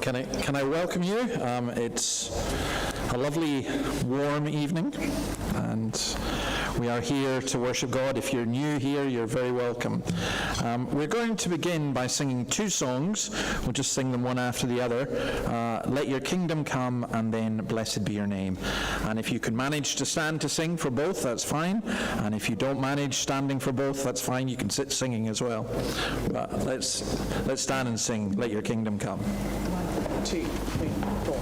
Can I welcome you? It's a lovely, warm evening, and we are here to worship God. If you're new here, you're very welcome. We're going to begin by singing two songs. We'll just sing them one after the other. Let Your Kingdom Come, and then Blessed Be Your Name. And if you can manage to stand to sing for both, that's fine. And if you don't manage standing for both, that's fine. You can sit singing as well. But let's stand and sing, Let Your Kingdom Come. 1, 2, 3, 4.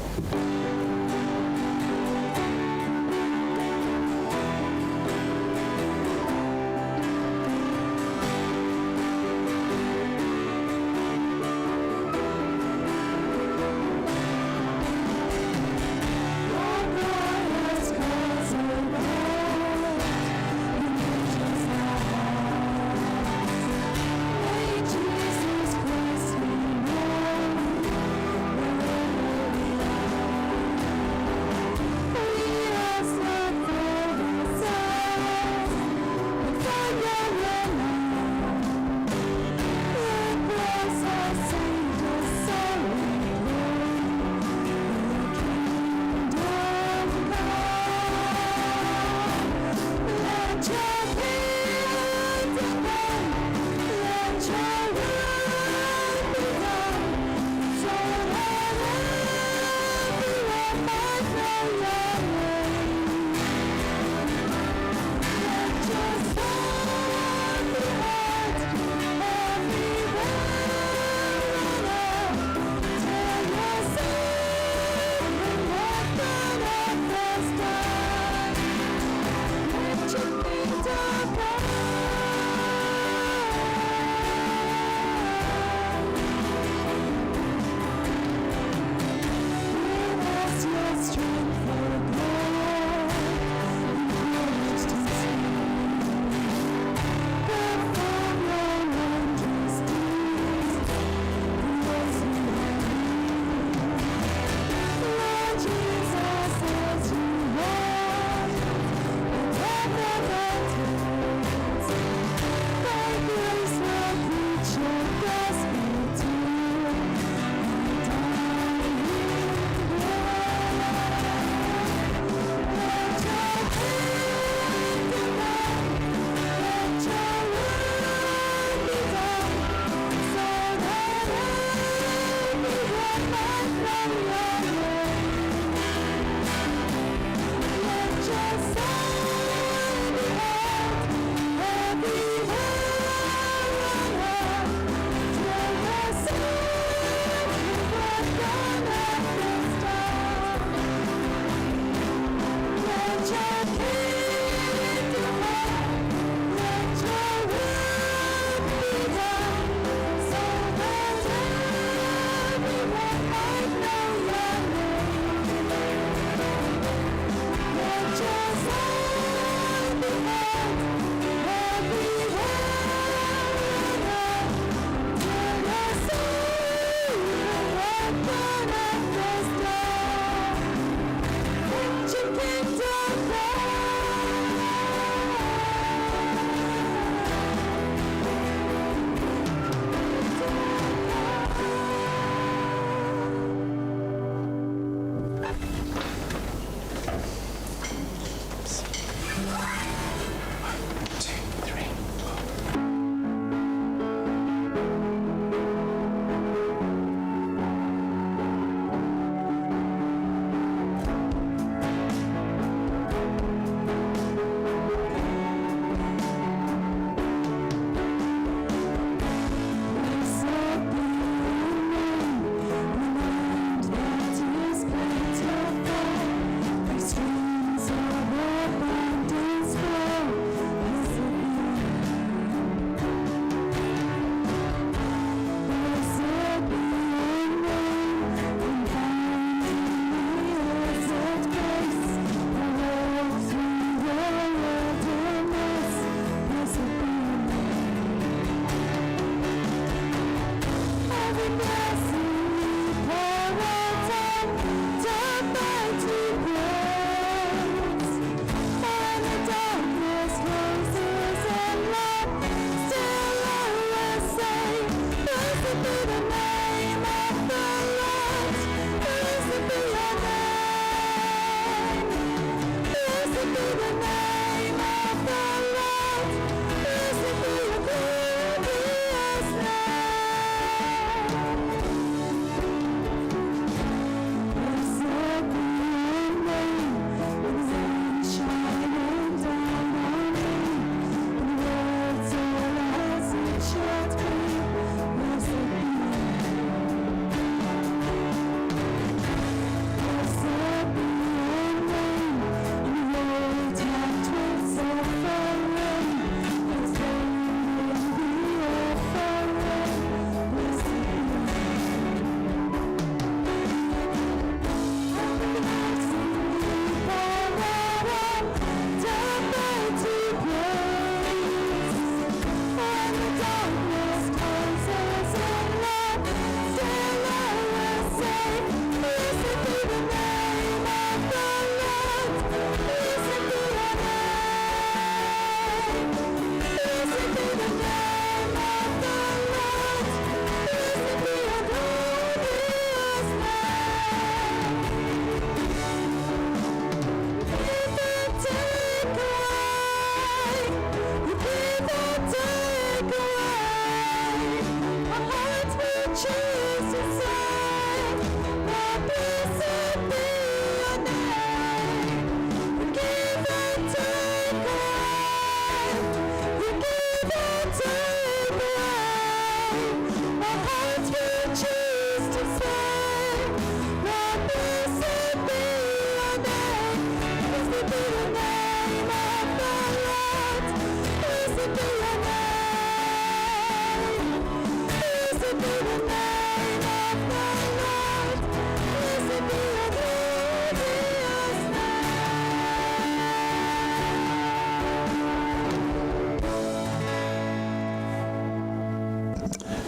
Streams of abundance.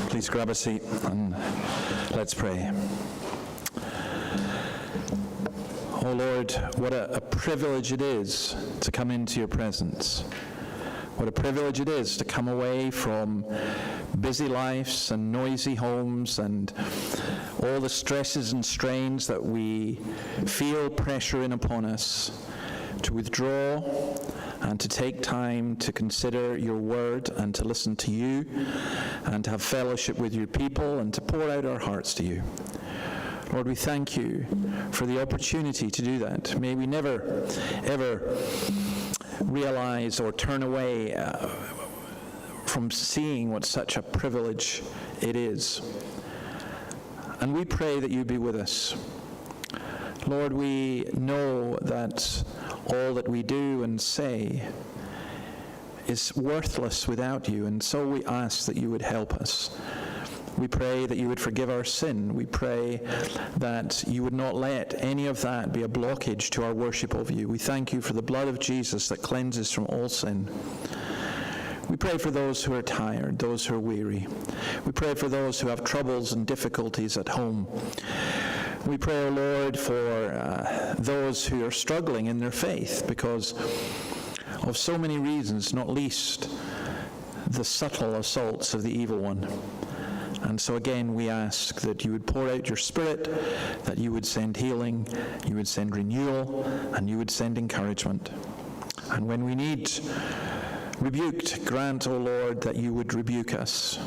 Please grab a seat and let's pray. Oh Lord, what a privilege it is to come into your presence. What a privilege it is to come away from busy lives and noisy homes and all the stresses and strains that we feel pressuring upon us, to withdraw and to take time to consider your word and to listen to you and to have fellowship with your people and to pour out our hearts to you. Lord, we thank you for the opportunity to do that. May we never, ever realize or turn away from seeing what such a privilege it is. And we pray that you be with us. Lord, we know that all that we do and say is worthless without you, and so we ask that you would help us. We pray that you would forgive our sin. We pray that you would not let any of that be a blockage to our worship of you. We thank you for the blood of Jesus that cleanses from all sin. We pray for those who are tired, those who are weary. We pray for those who have troubles and difficulties at home. We pray, O Lord, for those who are struggling in their faith because of so many reasons, not least the subtle assaults of the evil one. And so again, we ask that you would pour out your Spirit, that you would send healing, you would send renewal, and you would send encouragement. And when we need rebuked, grant, O Lord, that you would rebuke us.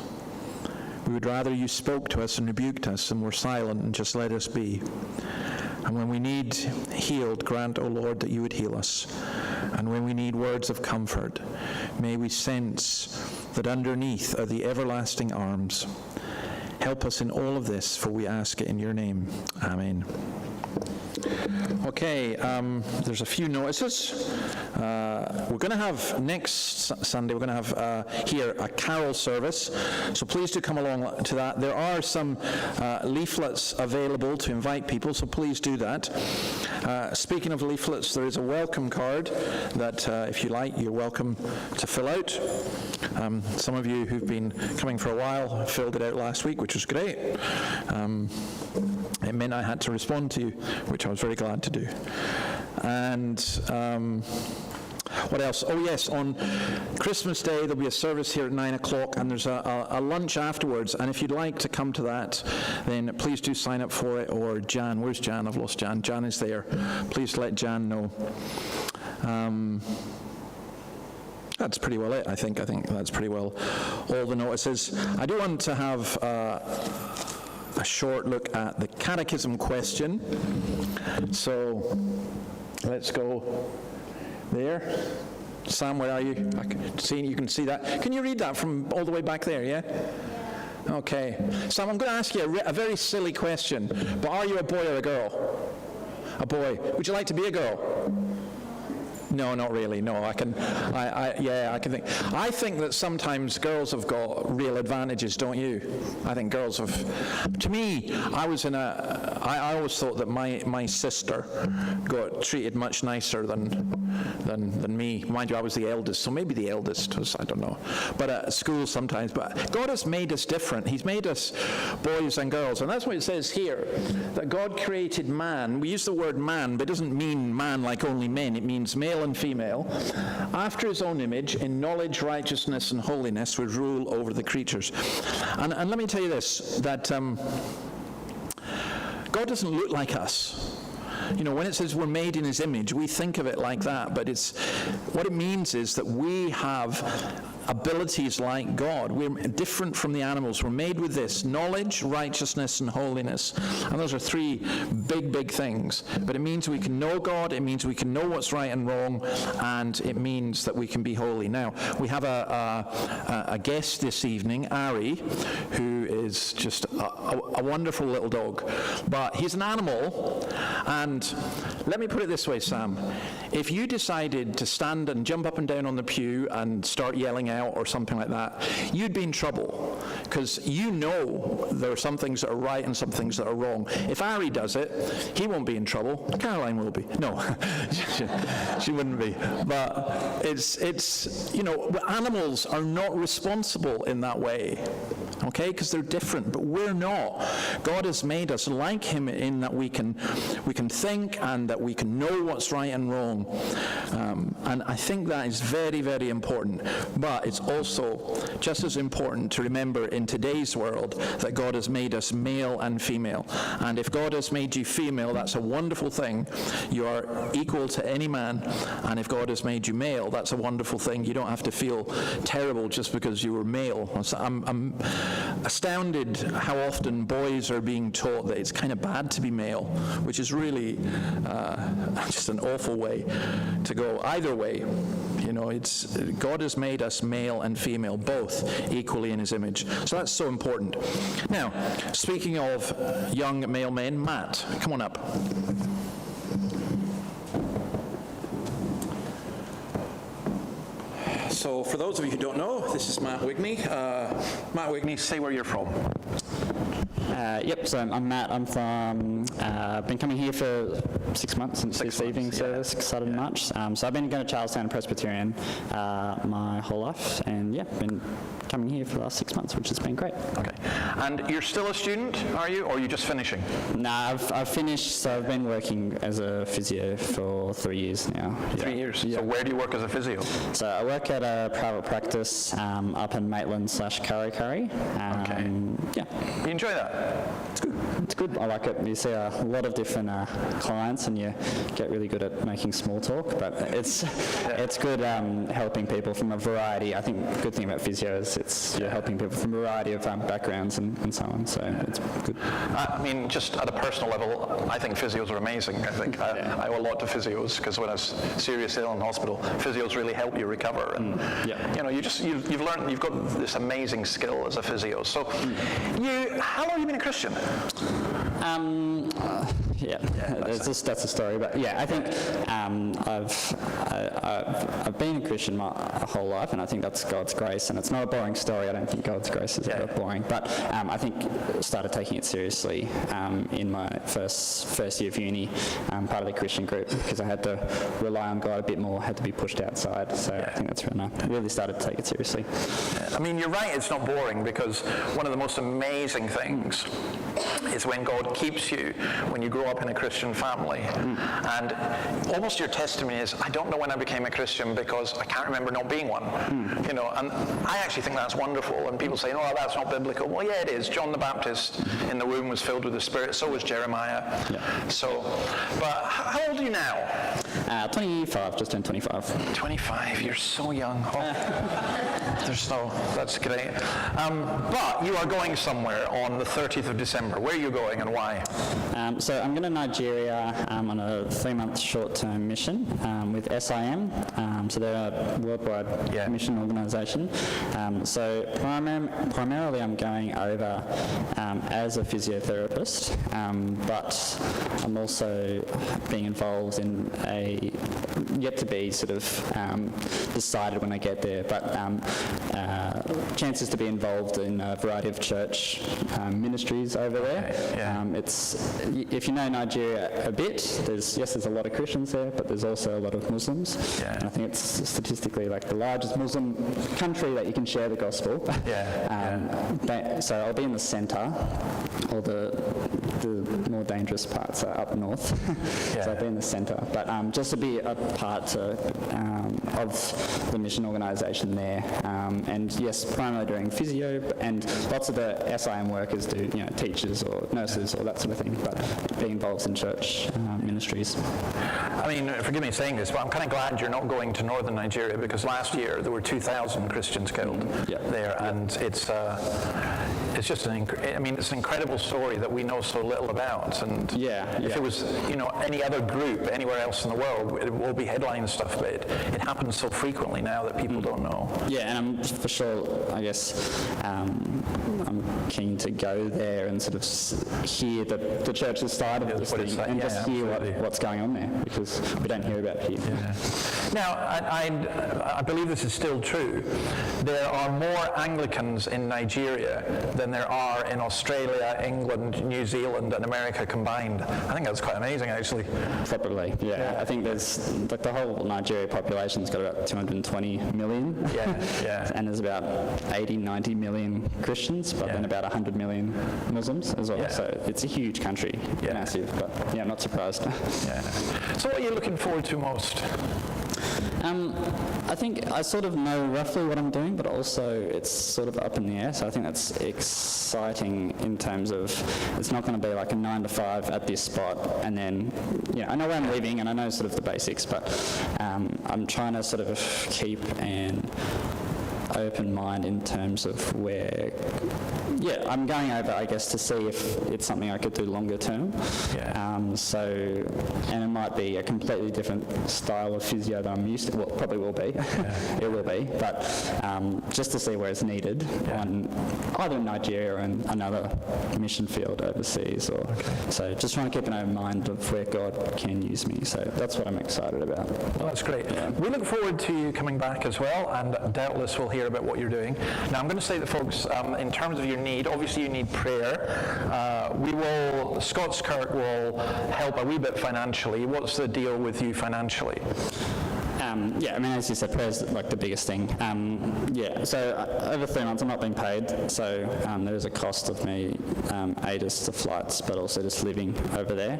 We would rather you spoke to us and rebuked us and were silent and just let us be. And when we need healed, grant, O Lord, that you would heal us. And when we need words of comfort, may we sense that underneath are the everlasting arms. Help us in all of this, for we ask it in your name. Amen. Okay, there's a few notices. We're going to have next Sunday, we're going to have here a carol service, so please do come along to that. There are some leaflets available to invite people, so please do that. Speaking of leaflets, there is a welcome card that if you like, you're welcome to fill out. Some of you who've been coming for a while filled it out last week, which was great. It meant I had to respond to you, which I was very glad to do. And what else? Oh yes, on Christmas Day there'll be a service here at 9 o'clock, and there's a lunch afterwards, and if you'd like to come to that, then please do sign up for it. Or Jan, where's Jan? I've lost Jan. Jan is there. Please let Jan know. That's pretty well it, I think. I think that's pretty well all the notices. I do want to have a short look at the catechism question. So let's go there. Sam, where are you? You can see that. Can you read that from all the way back there, yeah? Okay. Sam, I'm going to ask you a very silly question, but are you a boy or a girl? A boy. Would you like to be a girl? No, not really. No, I can think. I think that sometimes girls have got real advantages, don't you? I think girls have. To me, I always thought that my sister got treated much nicer than me. Mind you, I was the eldest, so maybe the eldest was, I don't know. But at school sometimes. But God has made us different. He's made us boys and girls, and that's what it says here. That God created man. We use the word man, but it doesn't mean man like only men. It means male and female, after his own image, in knowledge, righteousness, and holiness, would rule over the creatures. And let me tell you this, that God doesn't look like us. You know, when it says we're made in his image, we think of it like that, but what it means is that we have abilities like God. We're different from the animals. We're made with this: knowledge, righteousness, and holiness. And those are three big things. But it means we can know God, it means we can know what's right and wrong, and it means that we can be holy. Now, we have a guest this evening, Ari, who is just a wonderful little dog. But he's an animal, and let me put it this way, Sam. If you decided to stand and jump up and down on the pew and start yelling out or something like that, you'd be in trouble, because you know there are some things that are right and some things that are wrong. If Ari does it, he won't be in trouble. Caroline will be. No, she wouldn't be. But it's you know, animals are not responsible in that way, okay, because they're different, but we're not. God has made us like him in that we can think and that we can know what's right and wrong. And I think that is very, very important. But it's also just as important to remember in today's world that God has made us male and female. And if God has made you female, that's a wonderful thing. You are equal to any man. And if God has made you male, that's a wonderful thing. You don't have to feel terrible just because you were male. I'm astounded how often boys are being taught that it's kind of bad to be male, which is really just an awful way to go. Either way, you know, God has made us male and female, both equally in his image. So that's so important. Now, speaking of young male men, Matt, come on up. So for those of you who don't know, this is Matt Wigney. Matt Wigney, say where you're from. Yep, so I'm Matt. I'm from, been coming here for 6 months since this evening service started in March. So I've been going to Charlestown Presbyterian my whole life, and yeah, been coming here for the last 6 months, which has been great. Okay. And you're still a student, are you, or are you just finishing? No, I've finished, so I've been working as a physio for 3 years now. 3 years? Yeah. So where do you work as a physio? So I work at a private practice up in Maitland/Kurri. Okay. Yeah. You enjoy that? It's good. It's good. I like it. You see a lot of different clients, and you get really good at making small talk. But it's good helping people from a variety. I think the good thing about physio is you're helping people from a variety of backgrounds and so on. So it's good. I mean, just at a personal level, I think physios are amazing. I think I owe a lot to physios, because when I was seriously ill in hospital, physios really help you recover. And you know, you've learned, you've got this amazing skill as a physio. So, how long have you been a Christian? That's a story. But yeah, I think I've been a Christian my whole life, and I think that's God's grace. And it's not a boring story. I don't think God's grace is ever boring. But I think started taking it seriously in my first year of uni, part of the Christian group, because I had to rely on God a bit more, had to be pushed outside. So I think that's when I really started to take it seriously. I mean, you're right, it's not boring, because one of the most amazing things is when God keeps you when you grow up in a Christian family. And almost your testimony is, I don't know when I became a Christian because I can't remember not being one. You know, and I actually think that's wonderful. And people say, oh, that's not biblical. Well, yeah, it is. John the Baptist in the womb was filled with the Spirit. So was Jeremiah. So, but how old are you now? 25, just turned 25. 25, you're so young. That's great. But you are going somewhere on the 30th of December. Where are you going and why? So I'm going to Nigeria on a 3-month short-term mission with SIM. So they're a worldwide mission organisation. So primarily I'm going over as a physiotherapist, but I'm also being involved in a yet to be sort of decided when I get there, but chances to be involved in a variety of church ministries over there. It's, if you know Nigeria a bit, there's a lot of Christians there, but there's also a lot of Muslims. And I think it's statistically like the largest Muslim country that you can share the gospel. So I'll be in the centre, or the more dangerous parts are up north. So I'll be in the centre, but just to be a part of the mission organisation there, and yes, primarily doing physio, and lots of the SIM workers do, teachers or nurses or that sort of thing, but being involved in church ministries. I mean, forgive me saying this, but I'm kind of glad you're not going to northern Nigeria, because last year there were 2,000 Christians killed there, and it's just it's an incredible story that we know so little about. And if it was, any other group anywhere else in the world, it will be headline stuff, but it happens so frequently now that people don't know. Yeah, and I'm for sure, I guess, I'm keen to go there and sort of hear the church's side of this thing, and just hear what's going on there, because we don't hear about it here. Now, I believe this is still true. There are more Anglicans in Nigeria than there are in Australia, England, New Zealand, and America combined. I think that's quite amazing, actually. Probably, I think there's, like, the whole Nigeria population's got about 220 million. And there's about 80, 90 million Christians, but then about 100 million Muslims as well. So it's a huge country, massive, but I'm not surprised. So what are you looking forward to most? I think I sort of know roughly what I'm doing, but also it's sort of up in the air, so I think that's exciting in terms of it's not going to be like a 9 to 5 at this spot, and then, I know where I'm leaving and I know sort of the basics, but I'm trying to sort of keep an open mind in terms of where, I'm going over, I guess, to see if it's something I could do longer term. And it might be a completely different style of physio that I'm used to. Well, probably will be. It will be. But just to see where it's needed on either in Nigeria or in another mission field overseas. So just trying to keep an open mind of where God can use me. So that's what I'm excited about. Well, that's great. We look forward to you coming back as well, and doubtless we'll hear about what you're doing. Now, I'm going to say that, folks, in terms of your need, obviously you need prayer. Scots Kirk will help a wee bit financially. What's the deal with you financially? As you said, prayer is like the biggest thing. So over 3 months I'm not being paid, so there is a cost of me, just the flights, but also just living over there.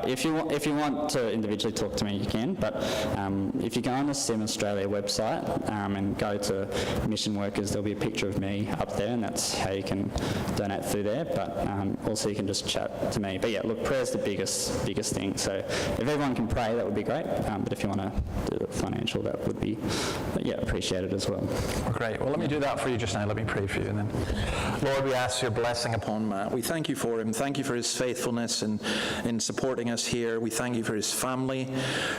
If you want to individually talk to me, you can, but if you go on the SIM Australia website and go to mission workers, there'll be a picture of me up there, and that's how you can donate through there, but also you can just chat to me. But prayer is the biggest thing, so if everyone can pray, that would be great, but if you want to do the financial, that would be appreciated as well. Great. Well, let me do that for you just now. Let me pray for you, and then Lord, we ask your blessing upon Matt. We thank you for him. Thank you for his faithfulness in supporting us here. We thank you for his family.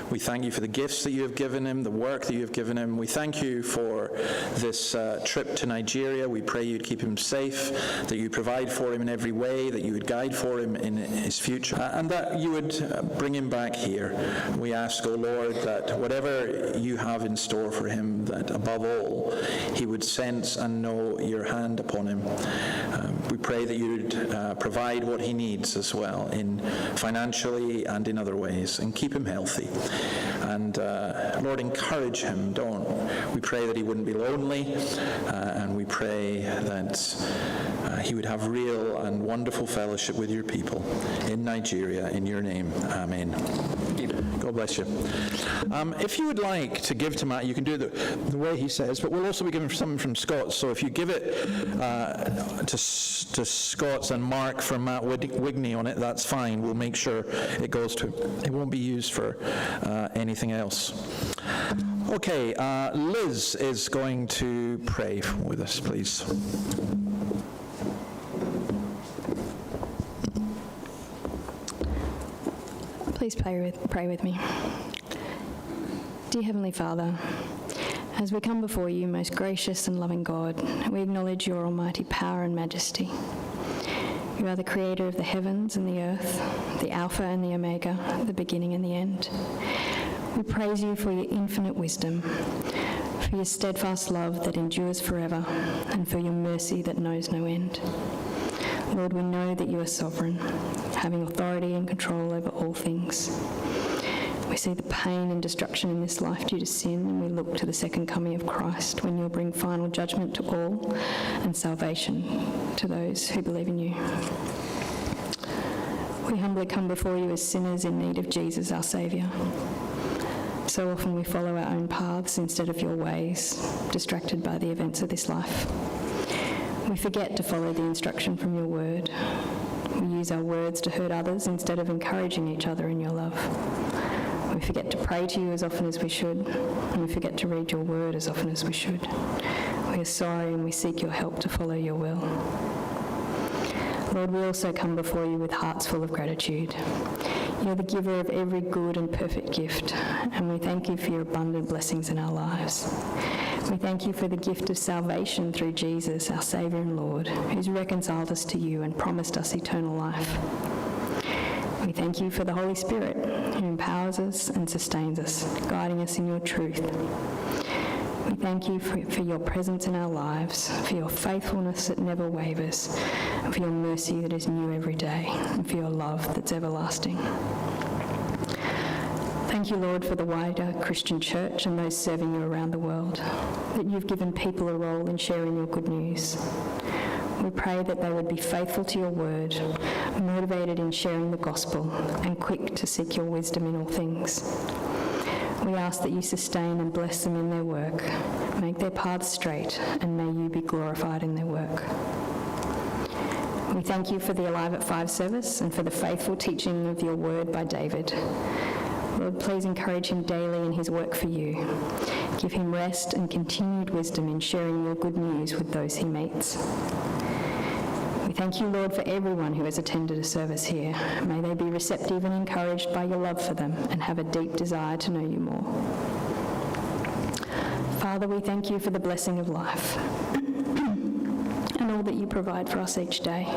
We thank you for the gifts that you have given him, the work that you have given him. We thank you for this trip to Nigeria. We pray you'd keep him safe, that you provide for him in every way, that you would guide for him in his future, and that you would bring him back here. We ask, O Lord, that whatever you have in store for him, that above all, he would sense and know your hand upon him. We pray that you would provide what he needs as well, in financially and in other ways, and keep him healthy. And Lord, encourage him, don't. We pray that he wouldn't be lonely, and we pray that he would have real and wonderful fellowship with your people in Nigeria, in your name. Amen. God bless you. If you would like to give to Matt, you can do it the way he says, but we'll also be giving something from Scots. So if you give it to Scots and Mark from Matt Wigney on it, that's fine. We'll make sure it goes to him. It won't be used for anything else. Okay, Liz is going to pray with us, please. Please pray with me. Dear Heavenly Father, as we come before you, most gracious and loving God, we acknowledge your almighty power and majesty. You are the creator of the heavens and the earth, the Alpha and the Omega, the beginning and the end. We praise you for your infinite wisdom, for your steadfast love that endures forever, and for your mercy that knows no end. Lord, we know that you are sovereign, having authority and control over all things. We see the pain and destruction in this life due to sin, and we look to the second coming of Christ, when you'll bring final judgment to all and salvation to those who believe in you. We humbly come before you as sinners in need of Jesus, our Saviour. So often we follow our own paths instead of your ways, distracted by the events of this life. We forget to follow the instruction from your word. We use our words to hurt others instead of encouraging each other in your love. We forget to pray to you as often as we should, and we forget to read your word as often as we should. We are sorry and we seek your help to follow your will. Lord, we also come before you with hearts full of gratitude. You're the giver of every good and perfect gift, and we thank you for your abundant blessings in our lives. We thank you for the gift of salvation through Jesus, our Saviour and Lord, who's reconciled us to you and promised us eternal life. We thank you for the Holy Spirit, who empowers us and sustains us, guiding us in your truth. We thank you for your presence in our lives, for your faithfulness that never wavers, and for your mercy that is new every day, and for your love that's everlasting. Thank you, Lord, for the wider Christian church and those serving you around the world, that you've given people a role in sharing your good news. We pray that they would be faithful to your word, motivated in sharing the gospel, and quick to seek your wisdom in all things. We ask that you sustain and bless them in their work, make their paths straight, and may you be glorified in their work. We thank you for the Alive at 5 service and for the faithful teaching of your word by David. Lord, please encourage him daily in his work for you. Give him rest and continued wisdom in sharing your good news with those he meets. We thank you, Lord, for everyone who has attended a service here. May they be receptive and encouraged by your love for them and have a deep desire to know you more. Father, we thank you for the blessing of life and all that you provide for us each day.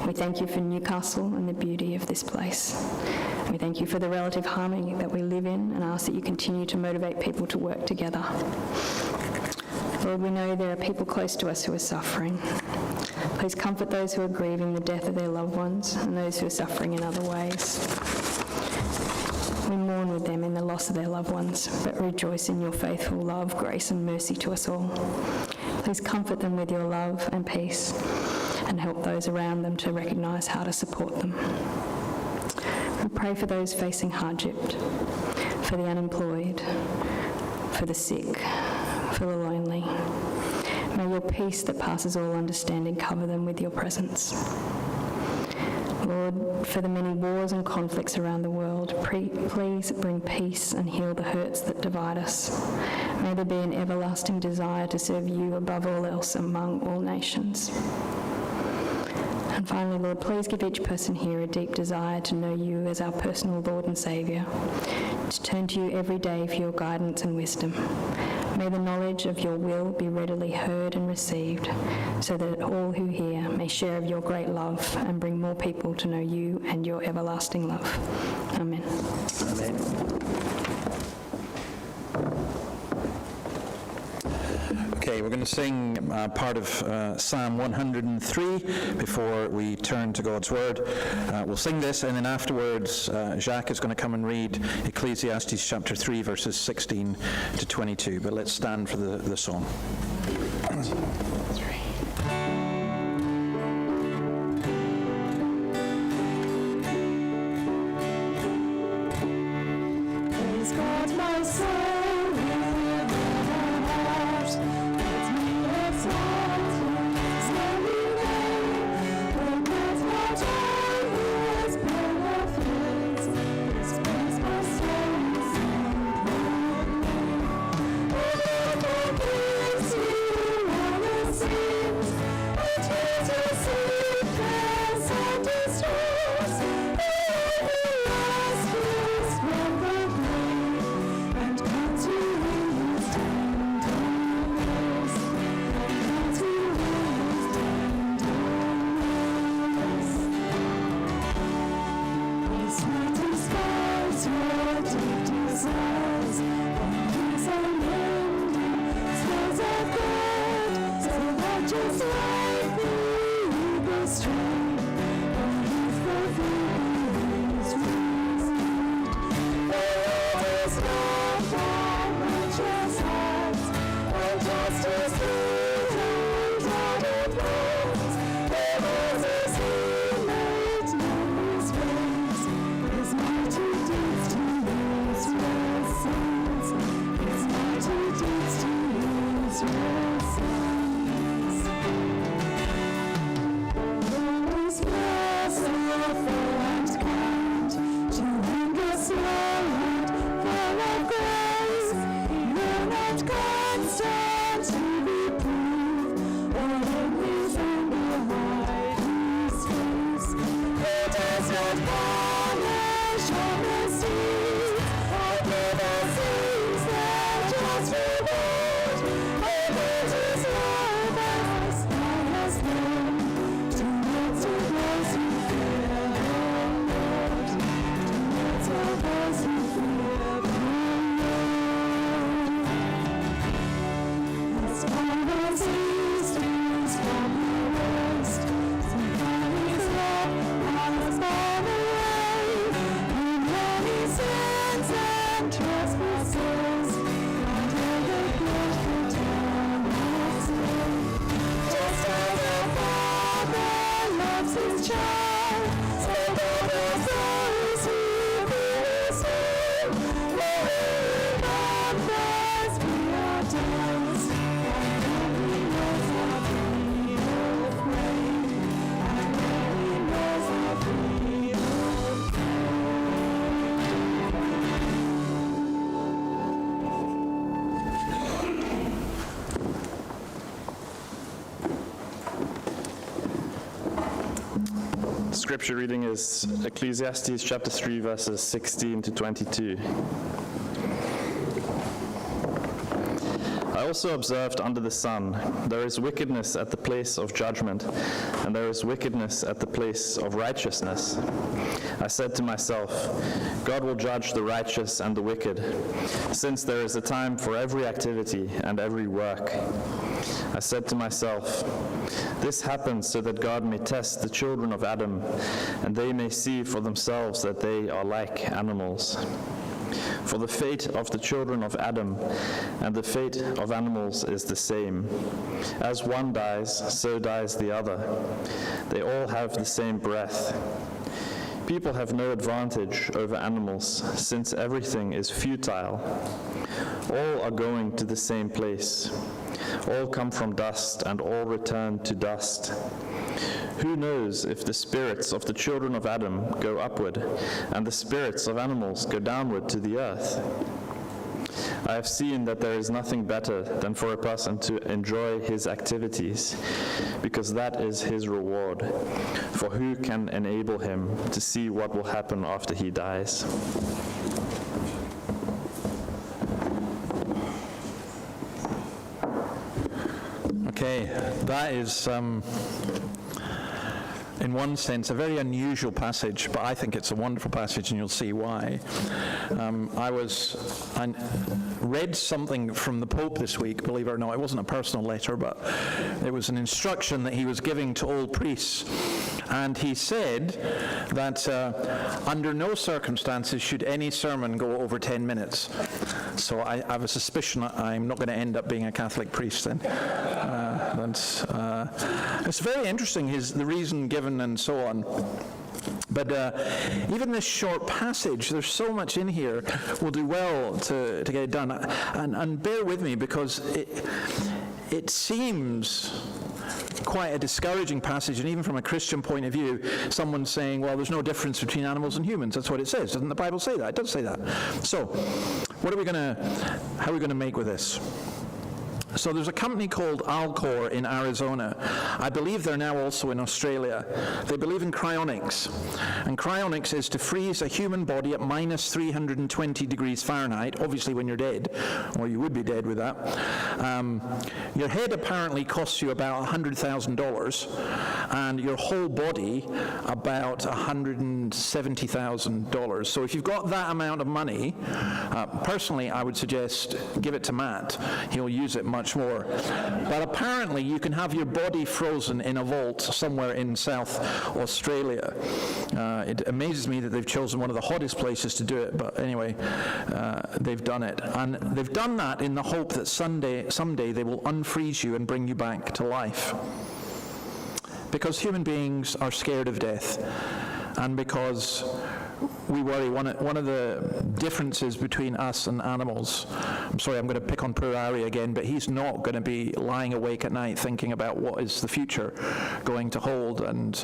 We thank you for Newcastle and the beauty of this place. We thank you for the relative harmony that we live in and ask that you continue to motivate people to work together. Lord, we know there are people close to us who are suffering. Please comfort those who are grieving the death of their loved ones and those who are suffering in other ways. We mourn with them in the loss of their loved ones, but rejoice in your faithful love, grace and mercy to us all. Please comfort them with your love and peace and help those around them to recognise how to support them. We pray for those facing hardship, for the unemployed, for the sick, for the lonely. May your peace that passes all understanding cover them with your presence. Lord, for the many wars and conflicts around the world, please bring peace and heal the hurts that divide us. May there be an everlasting desire to serve you above all else among all nations. And finally, Lord, please give each person here a deep desire to know you as our personal Lord and Saviour, to turn to you every day for your guidance and wisdom. May the knowledge of your will be readily heard and received, so that all who hear may share of your great love and bring more people to know you and your everlasting love. Amen. Amen. Okay, we're going to sing part of Psalm 103 before we turn to God's Word. We'll sing this, and then afterwards Jacques is going to come and read Ecclesiastes chapter 3, verses 16 to 22. But let's stand for the song. 1, 2, 3. Scripture reading is Ecclesiastes chapter 3, verses 16 to 22. I also observed under the sun, there is wickedness at the place of judgment, and there is wickedness at the place of righteousness. I said to myself, God will judge the righteous and the wicked, since there is a time for every activity and every work. I said to myself, this happens so that God may test the children of Adam, and they may see for themselves that they are like animals. For the fate of the children of Adam and the fate of animals is the same. As one dies, so dies the other. They all have the same breath. People have no advantage over animals, since everything is futile. All are going to the same place. All come from dust, and all return to dust. Who knows if the spirits of the children of Adam go upward, and the spirits of animals go downward to the earth? I have seen that there is nothing better than for a person to enjoy his activities, because that is his reward. For who can enable him to see what will happen after he dies? Okay, that is, in one sense, a very unusual passage, but I think it's a wonderful passage, and you'll see why. I read something from the Pope this week, believe it or not. It wasn't a personal letter, but it was an instruction that he was giving to all priests. And he said that under no circumstances should any sermon go over 10 minutes. So I have a suspicion I'm not going to end up being a Catholic priest then. It's very interesting, the reason given and so on. But even this short passage, there's so much in here, we'll do well to get it done. And bear with me, because it seems quite a discouraging passage, and even from a Christian point of view, someone saying, well, there's no difference between animals and humans. That's what it says. Doesn't the Bible say that? It does say that. So, how are we going to make with this? So there's a company called Alcor in Arizona. I believe they're now also in Australia. They believe in cryonics. And cryonics is to freeze a human body at minus 320 degrees Fahrenheit, obviously when you're dead, or you would be dead with that. Your head apparently costs you about $100,000, and your whole body about $170,000. So if you've got that amount of money, personally I would suggest give it to Matt. He'll use it much more. But apparently you can have your body frozen in a vault somewhere in South Australia. It amazes me that they've chosen one of the hottest places to do it, but anyway, they've done it. And they've done that in the hope that someday they will unfreeze you and bring you back to life. Because human beings are scared of death, and because we worry. One of the differences between us and animals, I'm sorry, I'm going to pick on poor Ari again, but he's not going to be lying awake at night thinking about what is the future going to hold and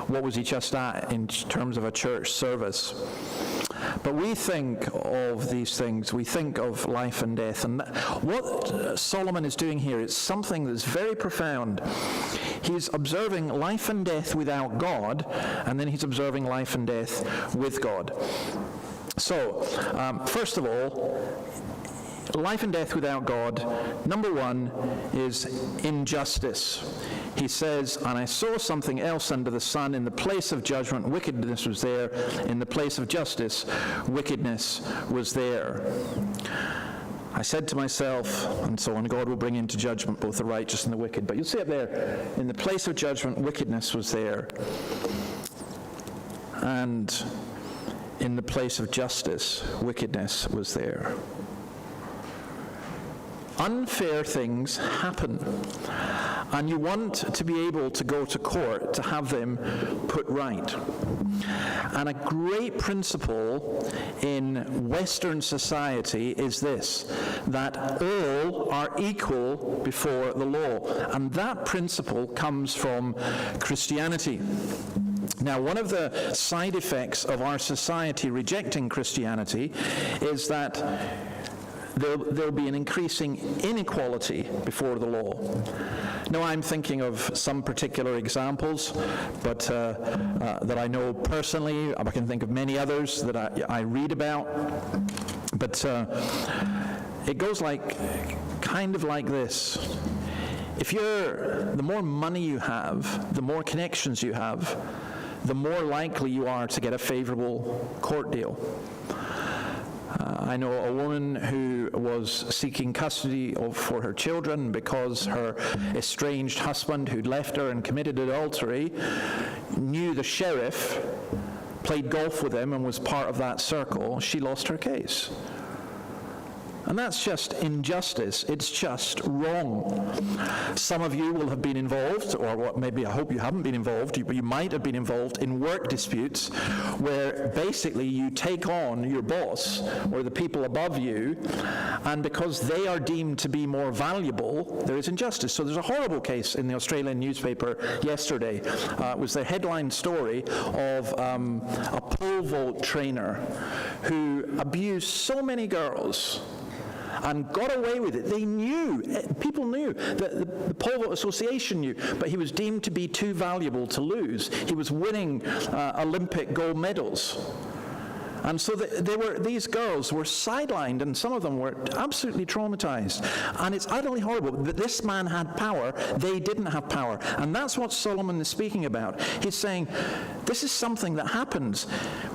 what was he just at in terms of a church service. But we think of these things, we think of life and death, and what Solomon is doing here is something that's very profound. He's observing life and death without God, and then he's observing life and death with God. So, first of all, life and death without God, number one is injustice. He says, and I saw something else under the sun. In the place of judgment, wickedness was there. In the place of justice, wickedness was there. I said to myself, and so on, God will bring into judgment both the righteous and the wicked. But you'll see up there, in the place of judgment, wickedness was there. And in the place of justice, wickedness was there. Unfair things happen, and you want to be able to go to court to have them put right. And a great principle in Western society is this, that all are equal before the law. And that principle comes from Christianity. Now, one of the side effects of our society rejecting Christianity is that there'll be an increasing inequality before the law. Now, I'm thinking of some particular examples, but that I know personally. I can think of many others that I read about. But it goes kind of like this. The more money you have, the more connections you have, the more likely you are to get a favorable court deal. I know a woman who was seeking custody for her children because her estranged husband, who'd left her and committed adultery, knew the sheriff, played golf with him, and was part of that circle. She lost her case. And that's just injustice. It's just wrong. Some of you will have been involved, or maybe I hope you haven't been involved, but you might have been involved in work disputes where basically you take on your boss or the people above you, and because they are deemed to be more valuable, there is injustice. So there's a horrible case in the Australian newspaper yesterday. It was the headline story of a pole vault trainer who abused so many girls and got away with it. People knew, the Pole Vault Association knew, but he was deemed to be too valuable to lose. He was winning Olympic gold medals. And so these girls were sidelined, and some of them were absolutely traumatized. And it's utterly horrible that this man had power, they didn't have power. And that's what Solomon is speaking about. He's saying, this is something that happens.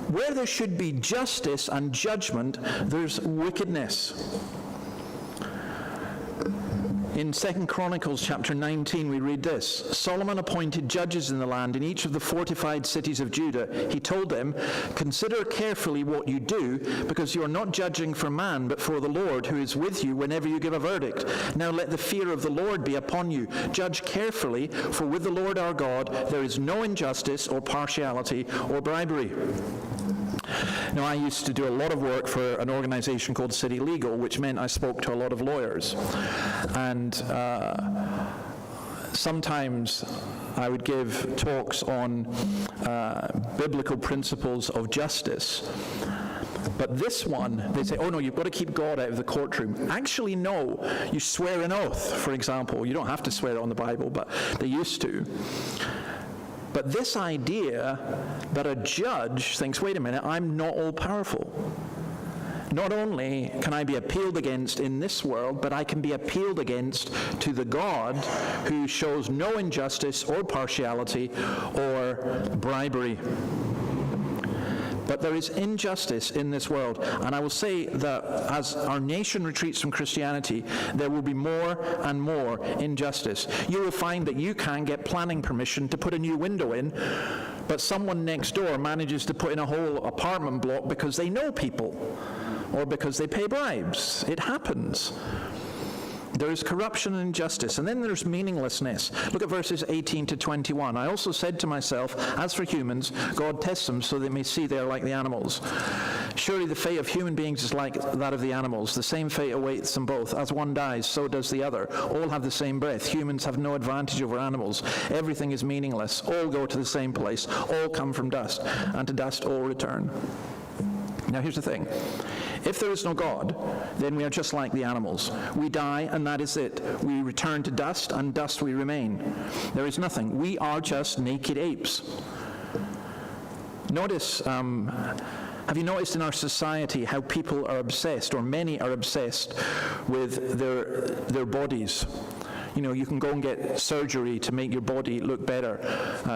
Where there should be justice and judgment, there's wickedness. In 2 Chronicles chapter 19, we read this: Solomon appointed judges in the land in each of the fortified cities of Judah. He told them, "Consider carefully what you do, because you are not judging for man, but for the Lord, who is with you whenever you give a verdict. Now let the fear of the Lord be upon you. Judge carefully, for with the Lord our God there is no injustice or partiality or bribery." Now, I used to do a lot of work for an organization called City Legal, which meant I spoke to a lot of lawyers. And sometimes I would give talks on biblical principles of justice. But this one, they say, oh no, you've got to keep God out of the courtroom. Actually, no. You swear an oath, for example. You don't have to swear it on the Bible, but they used to. But this idea that a judge thinks, wait a minute, I'm not all-powerful. Not only can I be appealed against in this world, but I can be appealed against to the God who shows no injustice or partiality or bribery. But there is injustice in this world, and I will say that as our nation retreats from Christianity, there will be more and more injustice. You will find that you can't get planning permission to put a new window in, but someone next door manages to put in a whole apartment block because they know people, or because they pay bribes. It happens. There is corruption and injustice, and then there's meaninglessness. Look at verses 18 to 21. I also said to myself, as for humans, God tests them so they may see they are like the animals. Surely the fate of human beings is like that of the animals. The same fate awaits them both. As one dies, so does the other. All have the same breath. Humans have no advantage over animals. Everything is meaningless. All go to the same place. All come from dust, and to dust all return. Now here's the thing. If there is no God, then we are just like the animals. We die, and that is it. We return to dust, and dust we remain. There is nothing. We are just naked apes. Notice, have you noticed in our society how people are obsessed, or many are obsessed with their bodies? You know, you can go and get surgery to make your body look better.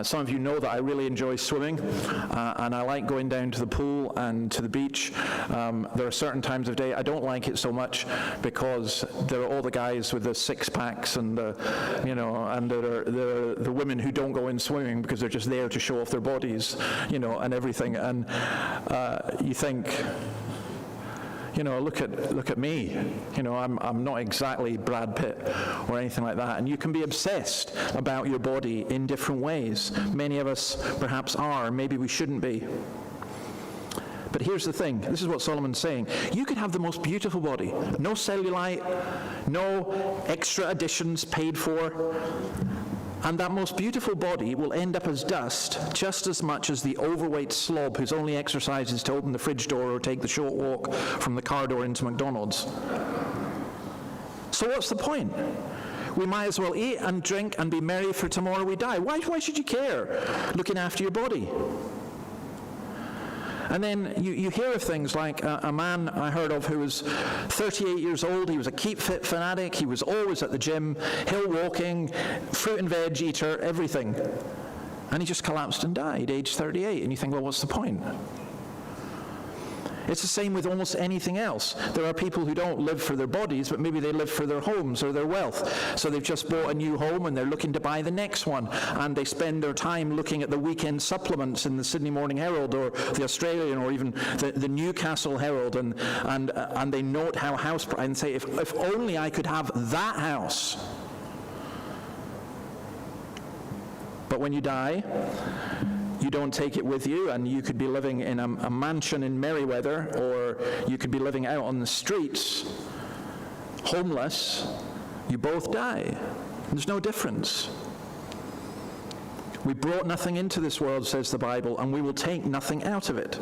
Some of you know that I really enjoy swimming, and I like going down to the pool and to the beach. There are certain times of day I don't like it so much because there are all the guys with the six-packs and the women who don't go in swimming because they're just there to show off their bodies, and everything. And you think, look at me. I'm not exactly Brad Pitt or anything like that. And you can be obsessed about your body in different ways. Many of us perhaps are. Maybe we shouldn't be. But here's the thing. This is what Solomon's saying. You could have the most beautiful body. No cellulite, no extra additions paid for. And that most beautiful body will end up as dust just as much as the overweight slob whose only exercise is to open the fridge door or take the short walk from the car door into McDonald's. So what's the point? We might as well eat and drink and be merry, for tomorrow we die. Why should you care looking after your body? And then you hear of things like a man I heard of who was 38 years old. He was a keep fit fanatic. He was always at the gym, hill walking, fruit and veg eater, everything. And he just collapsed and died, age 38. And you think, well, what's the point? It's the same with almost anything else. There are people who don't live for their bodies, but maybe they live for their homes or their wealth. So they've just bought a new home and they're looking to buy the next one. And they spend their time looking at the weekend supplements in the Sydney Morning Herald or the Australian or even the Newcastle Herald. And they note how house price and say, if only I could have that house. But when you die, you don't take it with you, and you could be living in a mansion in Merriweather, or you could be living out on the streets, homeless. You both die. There's no difference. We brought nothing into this world, says the Bible, and we will take nothing out of it.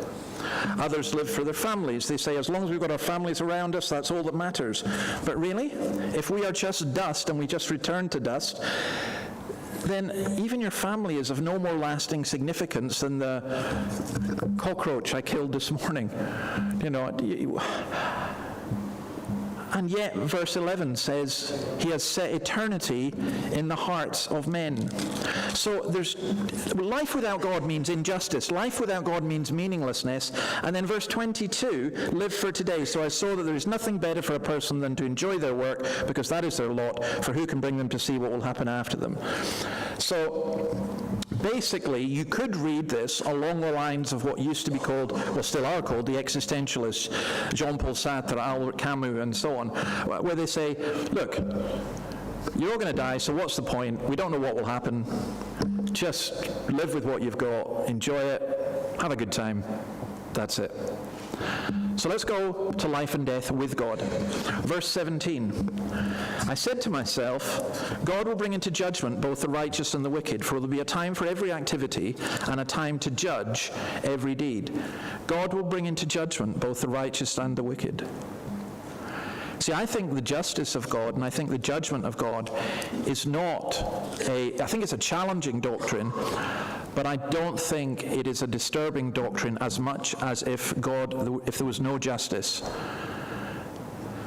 Others live for their families. They say, as long as we've got our families around us, that's all that matters. But really, if we are just dust and we just return to dust, then even your family is of no more lasting significance than the cockroach I killed this morning. And yet, verse 11 says, he has set eternity in the hearts of men. So life without God means injustice. Life without God means meaninglessness. And then verse 22, live for today. So I saw that there is nothing better for a person than to enjoy their work, because that is their lot, for who can bring them to see what will happen after them? So basically, you could read this along the lines of what used to be called, well, still are called, the existentialists, Jean-Paul Sartre, Albert Camus, and so on, where they say, look, you're all going to die, so what's the point? We don't know what will happen. Just live with what you've got, enjoy it, have a good time. That's it. So let's go to life and death with God. Verse 17. I said to myself, God will bring into judgment both the righteous and the wicked, for there will be a time for every activity and a time to judge every deed. God will bring into judgment both the righteous and the wicked. See, I think the justice of God and I think the judgment of God is I think it's a challenging doctrine, but I don't think it is a disturbing doctrine as much as if there was no justice.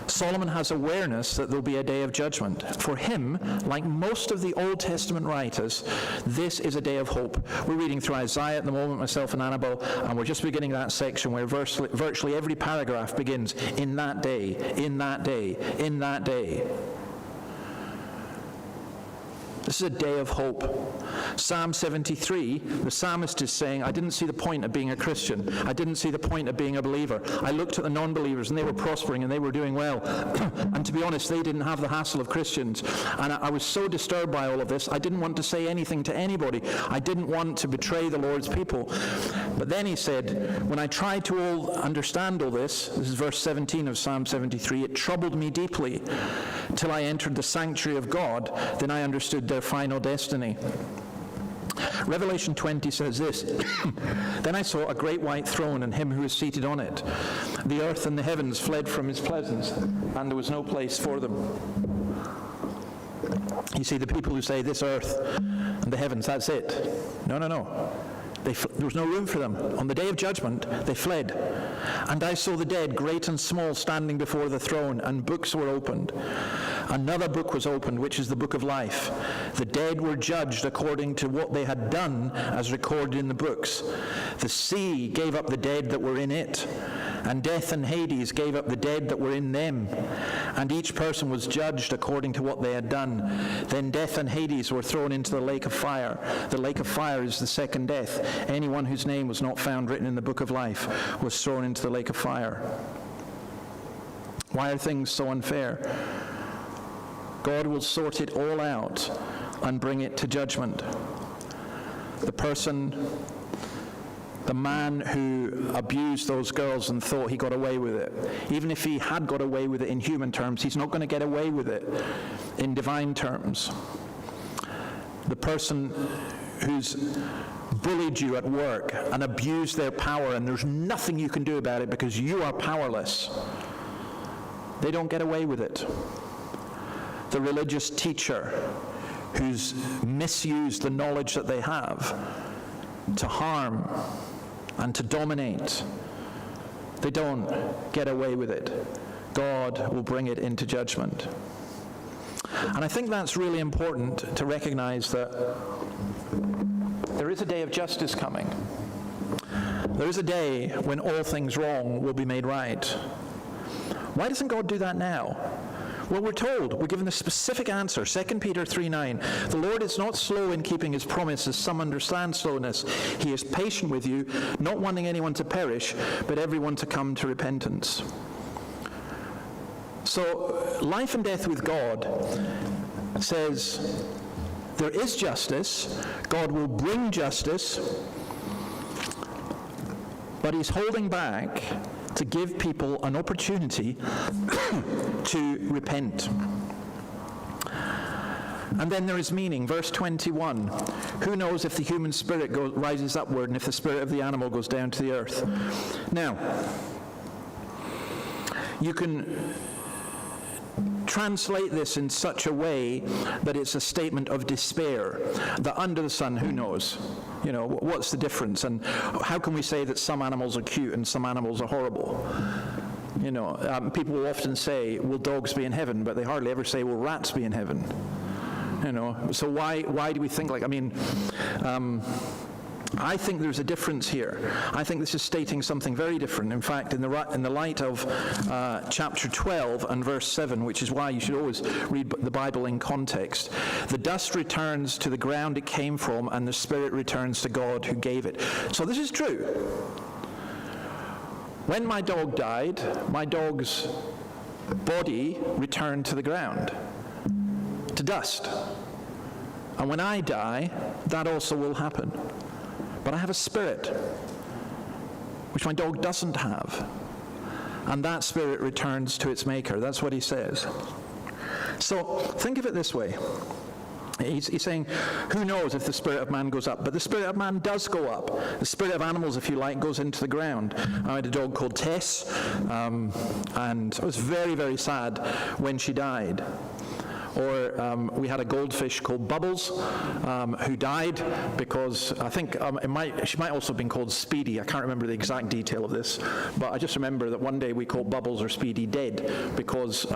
Solomon has awareness that there'll be a day of judgment. For him, like most of the Old Testament writers, this is a day of hope. We're reading through Isaiah at the moment, myself and Annabelle, and we're just beginning that section where virtually every paragraph begins, in that day, in that day, in that day. This is a day of hope. Psalm 73, the psalmist is saying, I didn't see the point of being a Christian. I didn't see the point of being a believer. I looked at the non-believers and they were prospering and they were doing well. And to be honest, they didn't have the hassle of Christians. And I was so disturbed by all of this, I didn't want to say anything to anybody. I didn't want to betray the Lord's people. But then he said, when I tried to understand all this is verse 17 of Psalm 73, it troubled me deeply till I entered the sanctuary of God. Then I understood their final destiny. Revelation 20 says this, Then I saw a great white throne and him who was seated on it. The earth and the heavens fled from his presence, and there was no place for them. You see, the people who say this earth and the heavens, that's it. No. There was no room for them. On the day of judgment, they fled. And I saw the dead, great and small, standing before the throne, and books were opened. Another book was opened, which is the book of life. The dead were judged according to what they had done, as recorded in the books. The sea gave up the dead that were in it, and death and Hades gave up the dead that were in them. And each person was judged according to what they had done. Then death and Hades were thrown into the lake of fire. The lake of fire is the second death. Anyone whose name was not found written in the book of life was thrown into the lake of fire. Why are things so unfair? God will sort it all out and bring it to judgment. The man who abused those girls and thought he got away with it, even if he had got away with it in human terms, he's not going to get away with it in divine terms. The person who's bullied you at work and abused their power, and there's nothing you can do about it because you are powerless, they don't get away with it. The religious teacher who's misused the knowledge that they have to harm and to dominate, they don't get away with it. God will bring it into judgment. And I think that's really important to recognize that there is a day of justice coming. There is a day when all things wrong will be made right. Why doesn't God do that now? Well, we're given the specific answer, 2 Peter 3:9. The Lord is not slow in keeping his promise, as some understand slowness. He is patient with you, not wanting anyone to perish, but everyone to come to repentance. So, life and death with God says there is justice. God will bring justice, but he's holding back to give people an opportunity to repent. And then there is meaning. Verse 21, who knows if the human spirit rises upward and if the spirit of the animal goes down to the earth? Now, you can translate this in such a way that it's a statement of despair, that under the sun, who knows? You know, what's the difference? And how can we say that some animals are cute and some animals are horrible? People will often say, will dogs be in heaven? But they hardly ever say, will rats be in heaven? So why do we think like, I think there's a difference here. I think this is stating something very different. In fact, in the light of chapter 12 and verse 7, which is why you should always read the Bible in context, the dust returns to the ground it came from, and the spirit returns to God who gave it. So this is true. When my dog died, my dog's body returned to the ground, to dust. And when I die, that also will happen. But I have a spirit, which my dog doesn't have. And that spirit returns to its maker. That's what he says. So think of it this way. He's saying, who knows if the spirit of man goes up? But the spirit of man does go up. The spirit of animals, if you like, goes into the ground. I had a dog called Tess, and I was very, very sad when she died. Or we had a goldfish called Bubbles, who died because I think she might also have been called Speedy. I can't remember the exact detail of this, but I just remember that one day we called Bubbles or Speedy dead because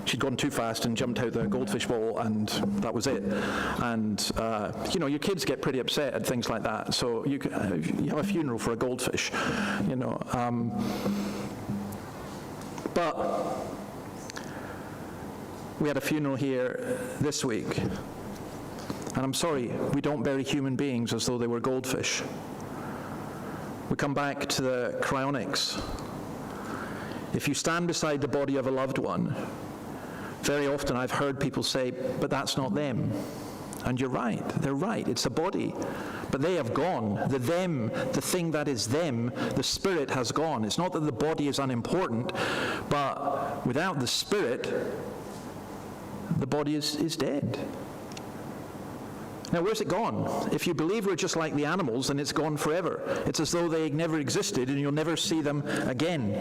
she'd gone too fast and jumped out the goldfish bowl, and that was it. And your kids get pretty upset at things like that. So you have a funeral for a goldfish, but we had a funeral here this week, and I'm sorry, we don't bury human beings as though they were goldfish. We come back to the cryonics. If you stand beside the body of a loved one, very often I've heard people say, but that's not them. And you're right, they're right, it's a body. But they have gone. The them, the thing that is them, the spirit has gone. It's not that the body is unimportant, but without the spirit, the body is dead. Now, where's it gone? If you believe we're just like the animals, then it's gone forever. It's as though they never existed and you'll never see them again.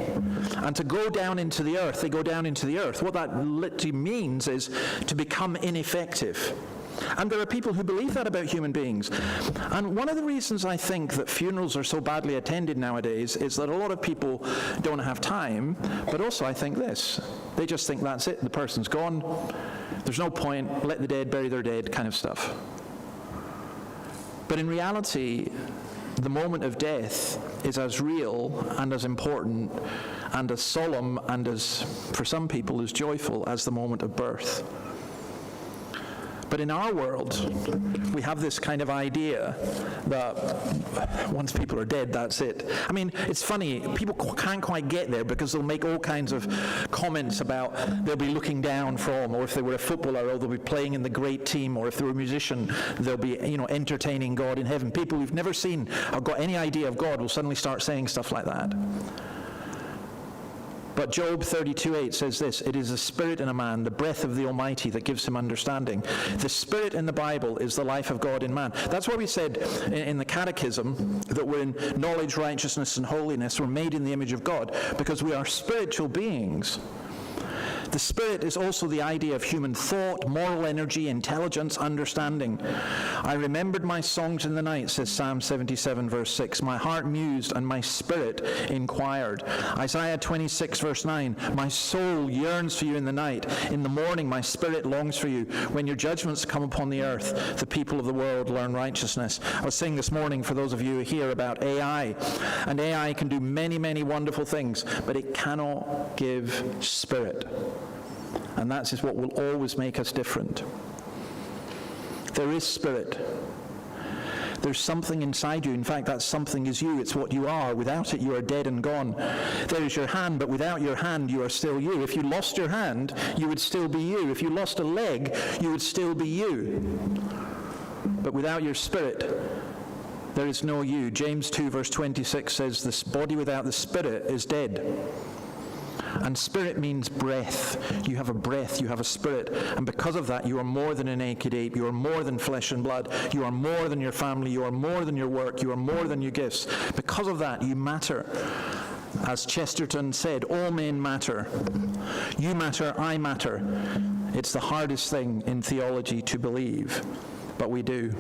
And to go down into the earth, they go down into the earth. What that literally means is to become ineffective. And there are people who believe that about human beings. And one of the reasons I think that funerals are so badly attended nowadays is that a lot of people don't have time, but also I think this. They just think that's it, the person's gone, there's no point, let the dead bury their dead kind of stuff. But in reality, the moment of death is as real and as important and as solemn and as, for some people, as joyful as the moment of birth. But in our world, we have this kind of idea that once people are dead, that's it. I mean, it's funny, people can't quite get there because they'll make all kinds of comments about they'll be looking down from, or if they were a footballer, or they'll be playing in the great team, or if they were a musician, they'll be, entertaining God in heaven. People who've never seen or got any idea of God will suddenly start saying stuff like that. But Job 32:8 says this, it is the spirit in a man, the breath of the Almighty that gives him understanding. The spirit in the Bible is the life of God in man. That's why we said in the Catechism that we're in knowledge, righteousness, and holiness. We're made in the image of God because we are spiritual beings. The spirit is also the idea of human thought, moral energy, intelligence, understanding. I remembered my songs in the night, says Psalm 77, verse 6. My heart mused and my spirit inquired. Isaiah 26, verse 9. My soul yearns for you in the night. In the morning, my spirit longs for you. When your judgments come upon the earth, the people of the world learn righteousness. I was saying this morning, for those of you here, about AI. And AI can do many, many wonderful things, but it cannot give spirit. And that is what will always make us different. There is spirit. There's something inside you. In fact, that something is you. It's what you are. Without it, you are dead and gone. There is your hand, but without your hand, you are still you. If you lost your hand, you would still be you. If you lost a leg, you would still be you. But without your spirit, there is no you. James 2, verse 26 says, this body without the spirit is dead. And spirit means breath. You have a breath, you have a spirit. And because of that, you are more than a naked ape. You are more than flesh and blood. You are more than your family. You are more than your work. You are more than your gifts. Because of that, you matter. As Chesterton said, all men matter. You matter, I matter. It's the hardest thing in theology to believe. but we do.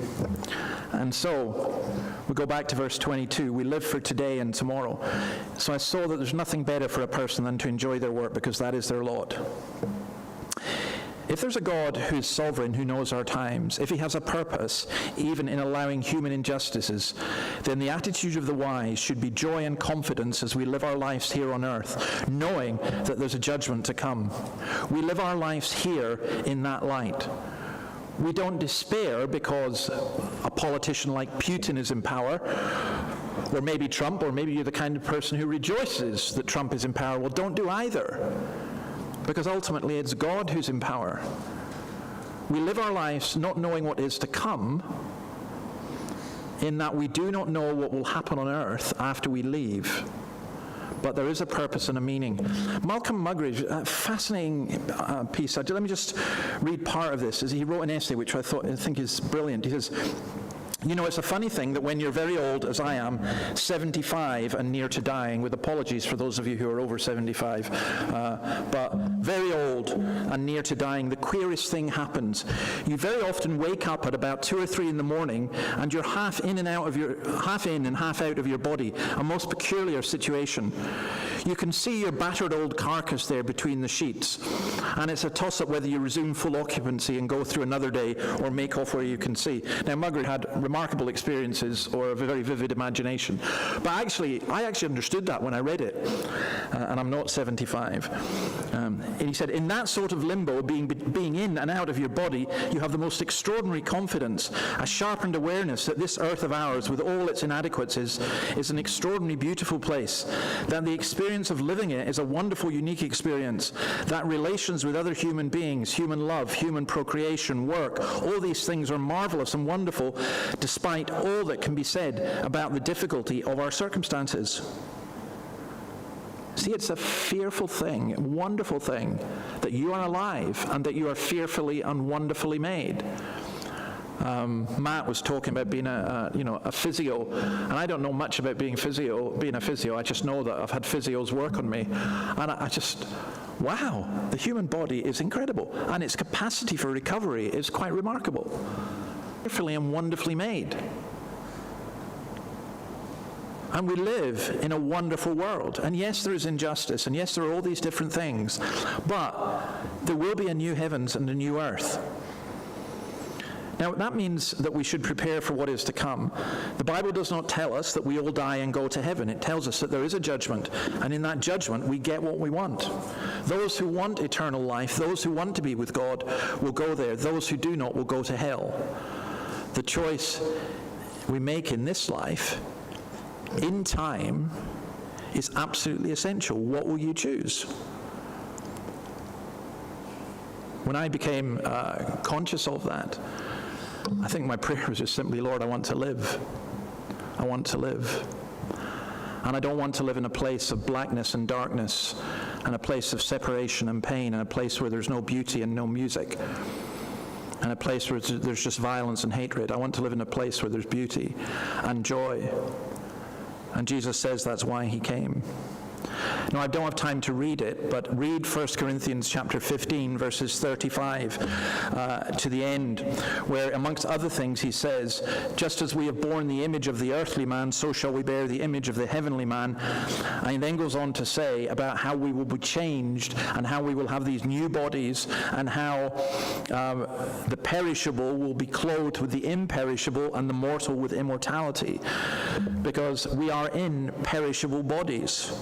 And so, we go back to verse 22, we live for today and tomorrow. So I saw that there's nothing better for a person than to enjoy their work, because that is their lot. If there's a God who's sovereign, who knows our times, if he has a purpose, even in allowing human injustices, then the attitude of the wise should be joy and confidence as we live our lives here on earth, knowing that there's a judgment to come. We live our lives here in that light. We don't despair because a politician like Putin is in power, or maybe Trump, or maybe you're the kind of person who rejoices that Trump is in power. Well, don't do either, because ultimately it's God who's in power. We live our lives not knowing what is to come, in that we do not know what will happen on earth after we leave. But there is a purpose and a meaning. Malcolm Muggeridge, a fascinating piece. Let me just read part of this. As he wrote an essay which I think is brilliant. He says, you know, it's a funny thing that when you're very old, as I am, 75 and near to dying, with apologies for those of you who are over 75, but very old and near to dying, the queerest thing happens. You very often wake up at about 2 or 3 in the morning, and you're half in and half out of your body, a most peculiar situation. You can see your battered old carcass there between the sheets, and it's a toss-up whether you resume full occupancy and go through another day or make off where you can see. Now, Muggeridge had remarkable experiences or a very vivid imagination. But I actually understood that when I read it, and I'm not 75. And he said, in that sort of limbo, being in and out of your body, you have the most extraordinary confidence, a sharpened awareness that this earth of ours, with all its inadequacies, is an extraordinarily beautiful place, that the experience of living it is a wonderful, unique experience, that relations with other human beings, human love, human procreation, work, all these things are marvelous and wonderful, despite all that can be said about the difficulty of our circumstances. See, it's a fearful thing, a wonderful thing, that you are alive and that you are fearfully and wonderfully made. Matt was talking about being a physio, and I don't know much about being a physio. I just know that I've had physios work on me, and I just, wow, the human body is incredible, and its capacity for recovery is quite remarkable. Fearfully and wonderfully made. And we live in a wonderful world. And yes, there is injustice, and yes, there are all these different things, but there will be a new heavens and a new earth. Now, that means that we should prepare for what is to come. The Bible does not tell us that we all die and go to heaven. It tells us that there is a judgment, and in that judgment, we get what we want. Those who want eternal life, those who want to be with God, will go there. Those who do not will go to hell. The choice we make in this life, in time, is absolutely essential. What will you choose? When I became conscious of that, I think my prayer was just simply, Lord, I want to live. I want to live. And I don't want to live in a place of blackness and darkness, and a place of separation and pain, and a place where there's no beauty and no music, and a place where there's just violence and hatred. I want to live in a place where there's beauty and joy. And Jesus says that's why he came. Now, I don't have time to read it, but read 1 Corinthians chapter 15, verses 35 to the end, where, amongst other things, he says, just as we have borne the image of the earthly man, so shall we bear the image of the heavenly man. And he then goes on to say about how we will be changed, and how we will have these new bodies, and how the perishable will be clothed with the imperishable, and the mortal with immortality, because we are in perishable bodies.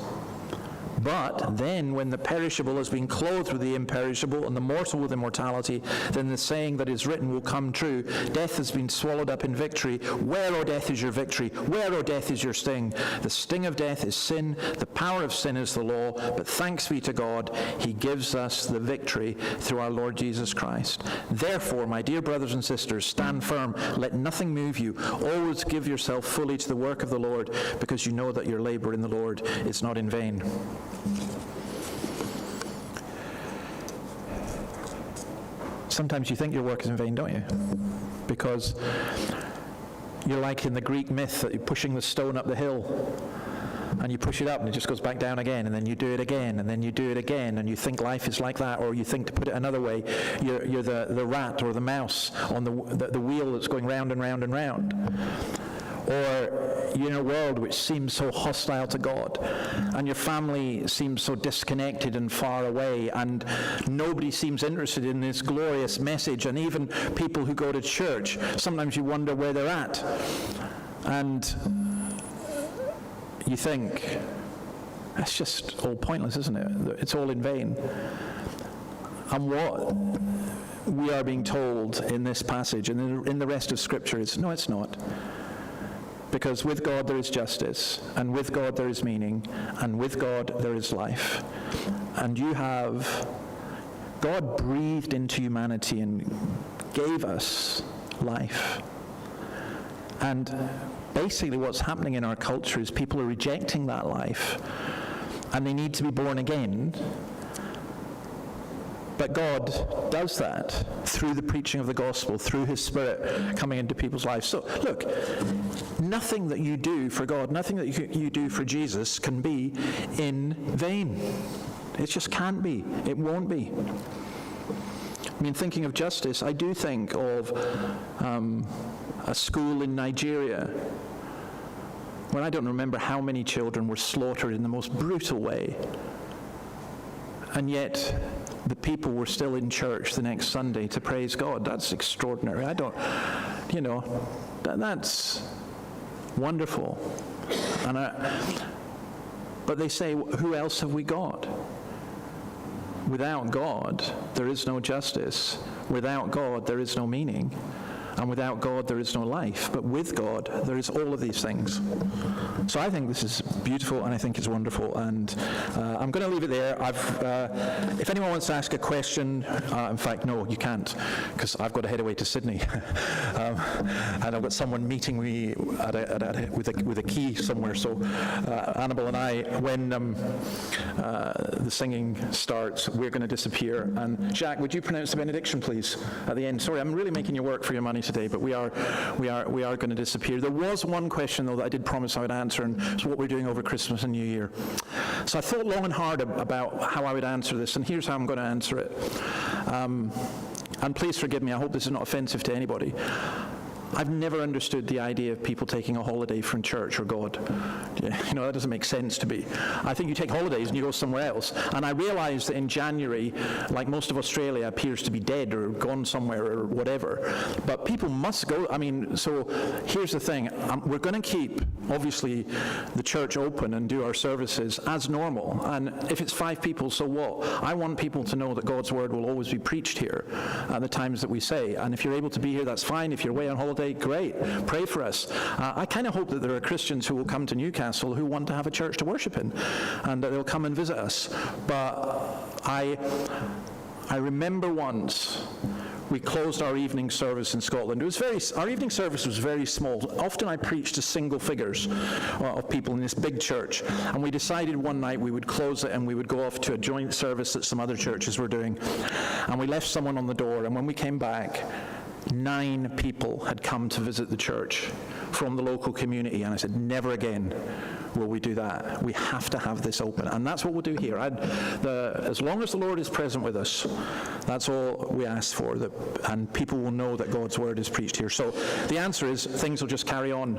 But then when the perishable has been clothed with the imperishable and the mortal with immortality, then the saying that is written will come true. Death has been swallowed up in victory. Where, O death, is your victory? Where, O death, is your sting? The sting of death is sin. The power of sin is the law. But thanks be to God, he gives us the victory through our Lord Jesus Christ. Therefore, my dear brothers and sisters, stand firm. Let nothing move you. Always give yourself fully to the work of the Lord, because you know that your labor in the Lord is not in vain. Sometimes you think your work is in vain, don't you? Because you're like in the Greek myth that you're pushing the stone up the hill, and you push it up and it just goes back down again, and then you do it again, and then you do it again, and you think life is like that, or you think, to put it another way, you're the rat or the mouse on the wheel that's going round and round and round. Or you're in a world which seems so hostile to God, and your family seems so disconnected and far away, and nobody seems interested in this glorious message, and even people who go to church, sometimes you wonder where they're at. And you think, that's just all pointless, isn't it? It's all in vain. And what we are being told in this passage and in the rest of Scripture is, no, it's not. Because with God there is justice, and with God there is meaning, and with God there is life. And God breathed into humanity and gave us life. And basically what's happening in our culture is people are rejecting that life, and they need to be born again. But God does that through the preaching of the gospel, through His Spirit coming into people's lives. So, look, nothing that you do for God, nothing that you do for Jesus can be in vain. It just can't be. It won't be. I mean, thinking of justice, I do think of a school in Nigeria where I don't remember how many children were slaughtered in the most brutal way. And yet, the people were still in church the next Sunday to praise God. That's extraordinary. That's wonderful. But they say, who else have we got? Without God, there is no justice. Without God, there is no meaning. And without God, there is no life. But with God, there is all of these things. So I think this is beautiful, and I think it's wonderful. And I'm going to leave it there. If anyone wants to ask a question, in fact, no, you can't, because I've got to head away to Sydney. And I've got someone meeting me with a key somewhere. So Annabelle and I, when the singing starts, we're going to disappear. And Jacques, would you pronounce the benediction, please, at the end? Sorry, I'm really making you work for your money today, but we are going to disappear. There was one question, though, that I did promise I would answer, and it's what we're doing over Christmas and New Year. So I thought long and hard about how I would answer this, and here's how I'm going to answer it. And please forgive me, I hope this is not offensive to anybody. I've never understood the idea of people taking a holiday from church or God. That doesn't make sense to me. I think you take holidays and you go somewhere else. And I realize that in January, like most of Australia appears to be dead or gone somewhere or whatever. But people must go. So here's the thing. We're going to keep, obviously, the church open and do our services as normal. And if it's 5 people, so what? I want people to know that God's word will always be preached here at the times that we say. And if you're able to be here, that's fine. If you're away on holiday, great. Pray for us. I kind of hope that there are Christians who will come to Newcastle who want to have a church to worship in, and that they'll come and visit us. But I remember once we closed our evening service in Scotland. Our evening service was very small. Often I preached to single figures of people in this big church, and we decided one night we would close it and we would go off to a joint service that some other churches were doing. And we left someone on the door, and when we came back, 9 people had come to visit the church from the local community, and I said, never again will we do that. We have to have this open, and that's what we'll do here. As long as the Lord is present with us, that's all we ask for, and people will know that God's word is preached here. So the answer is, things will just carry on.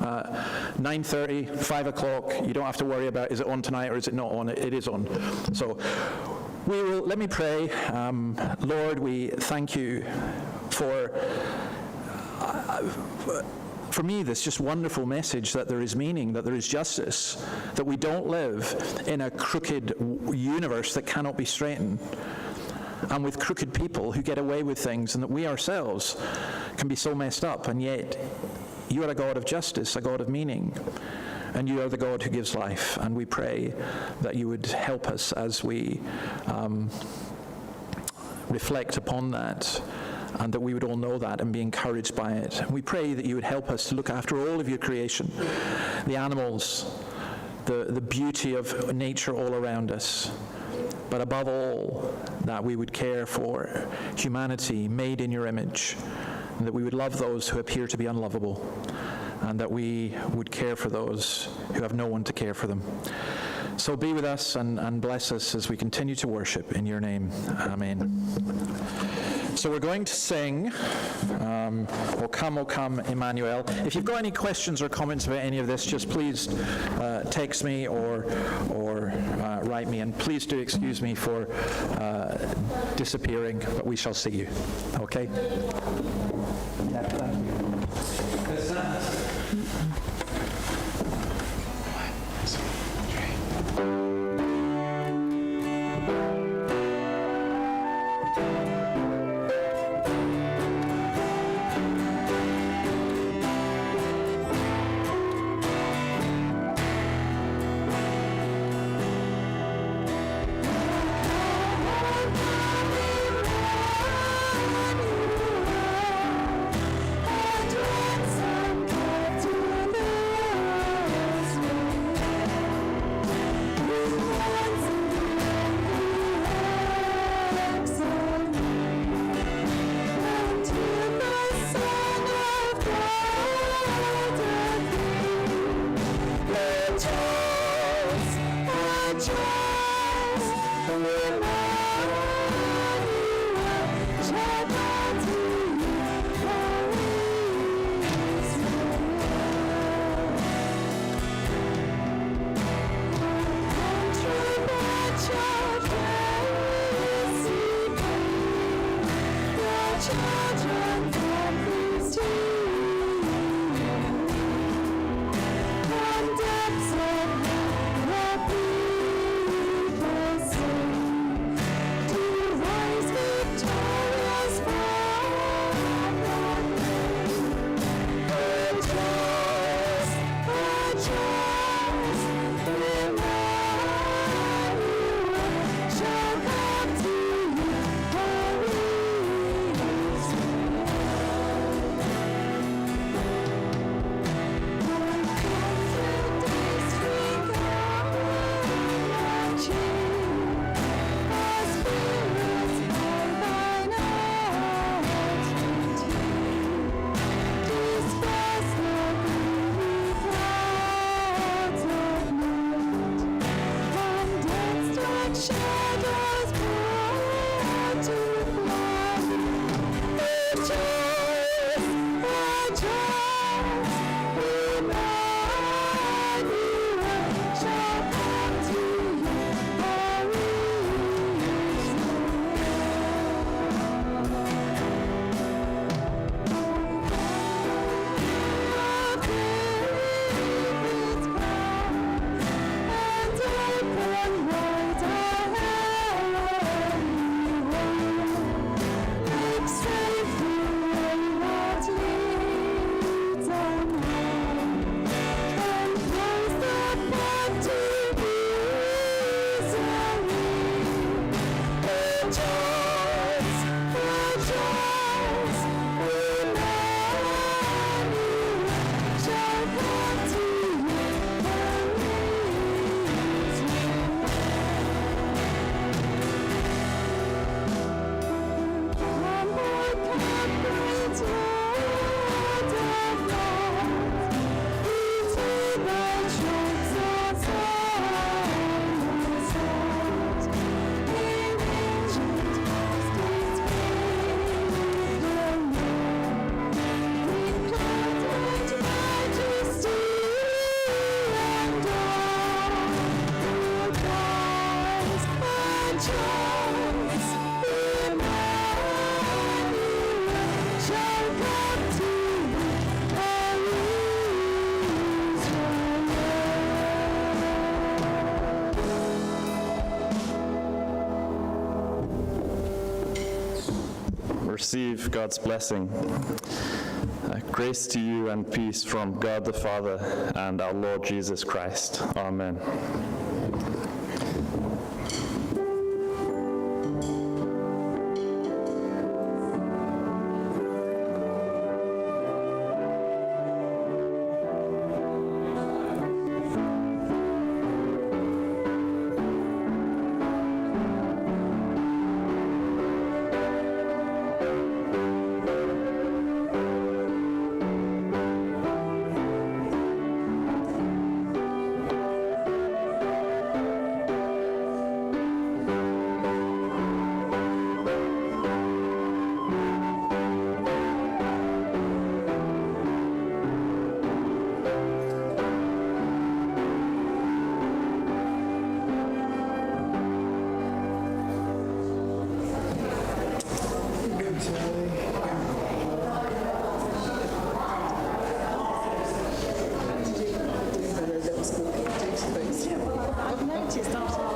9:30, 5 o'clock, you don't have to worry about, is it on tonight or is it not on? It is on. So let me pray. Lord, we thank you for me, this just wonderful message that there is meaning, that there is justice, that we don't live in a crooked universe that cannot be straightened, and with crooked people who get away with things, and that we ourselves can be so messed up, and yet you are a God of justice, a God of meaning, and you are the God who gives life. And we pray that you would help us as we reflect upon that, and that we would all know that and be encouraged by it. We pray that you would help us to look after all of your creation, the animals, the beauty of nature all around us, but above all, that we would care for humanity made in your image, and that we would love those who appear to be unlovable, and that we would care for those who have no one to care for them. So be with us and bless us as we continue to worship in your name. Amen. So we're going to sing, O Come, Emmanuel. If you've got any questions or comments about any of this, just please text me or write me, and please do excuse me for disappearing, but we shall see you. Okay? Yeah, thank you. Receive God's blessing. Grace to you and peace from God the Father and our Lord Jesus Christ. Amen. Cheers, Dalton.